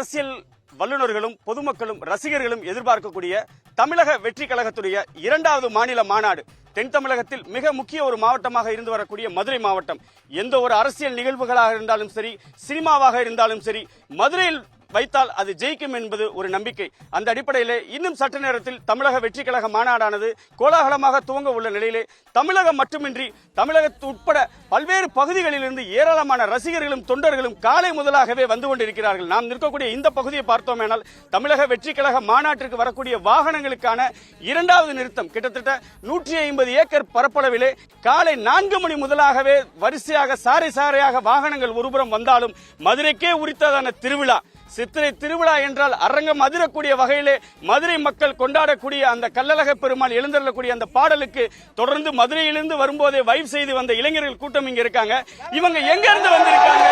அரசியல் வல்லுநர்களும் பொதுமக்களும் ரசிகர்களும் எதிர்பார்க்கக்கூடிய தமிழக வெற்றி கழகத்துடைய 2வது மாநில மாநாடு தென் தமிழகத்தில் மிக முக்கிய ஒரு மாவட்டமாக இருந்து வரக்கூடிய மதுரை மாவட்டம். எந்த ஒரு அரசியல் நிகழ்வுகளாக இருந்தாலும் சரி, சினிமாவாக இருந்தாலும் சரி, மதுரையில் வைத்தால் அது ஜெயிக்கும் என்பது ஒரு நம்பிக்கை. அந்த அடிப்படையிலே இன்னும் சற்று நேரத்தில் தமிழக வெற்றி கழக மாநாடானது கோலாகலமாக துவங்க உள்ள நிலையிலே தமிழகம் மட்டுமின்றி தமிழகத்து உட்பட பல்வேறு பகுதிகளிலிருந்து ஏராளமான ரசிகர்களும் தொண்டர்களும் காலை முதலாகவே வந்து கொண்டிருக்கிறார்கள். நாம் நிற்கக்கூடிய இந்த பகுதியை பார்த்தோமேனால் தமிழக வெற்றி கழக மாநாட்டிற்கு வரக்கூடிய வாகனங்களுக்கான 2வது நிறுத்தம் கிட்டத்தட்ட 150 ஏக்கர் பரப்பளவிலே காலை 4 மணி முதலாகவே வரிசையாக சாறை சாறையாக வாகனங்கள் ஒருபுறம் வந்தாலும் மதுரைக்கே உரித்ததான திருவிழா, சித்திரை திருவிழா என்றால் அரங்கம் அதிரக்கூடிய வகையிலே மதுரை மக்கள் கொண்டாடக்கூடிய அந்த கள்ளழக பெருமாள் எழுந்தருளக்கூடிய அந்த பாடலுக்கு தொடர்ந்து மதுரையிலிருந்து வரும்போதே வைப் செய்து வந்த இளைஞர்கள் கூட்டம் இங்க இருக்காங்க. இவங்க எங்க இருந்து வந்திருக்காங்க?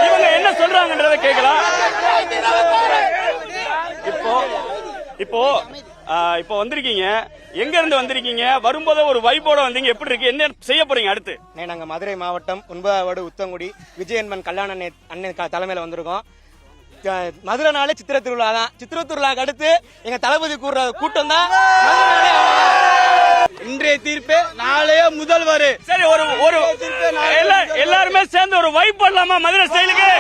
இவங்க என்ன சொல்றாங்கன்றத கேட்கலாம். இப்போ வந்திருக்கீங்க, எங்க இருந்து வந்திருக்கீங்க? வரும்போது ஒரு வைப்போட வந்தீங்க, எப்படி இருக்கு? என்ன செய்ய போறீங்க அடுத்து? நாங்க மதுரை மாவட்டம் 9வது உத்தங்குடி விஜயன்பன் கல்யாண அண்ணன் தலைமையில வந்திருக்கோம். மதுரைனாலே சித்திர திருவிழா தான். சித்திர திருவிழாக்கு அடுத்து எங்க தளபதி கூடுற கூட்டம் தான். இன்றைய தீர்ப்பு நாளைய முதல்வர். சரி, ஒரு எல்லாருமே சேர்ந்து ஒரு வைப் பண்ணலாமா மதுரை ஸ்டைலுக்கு?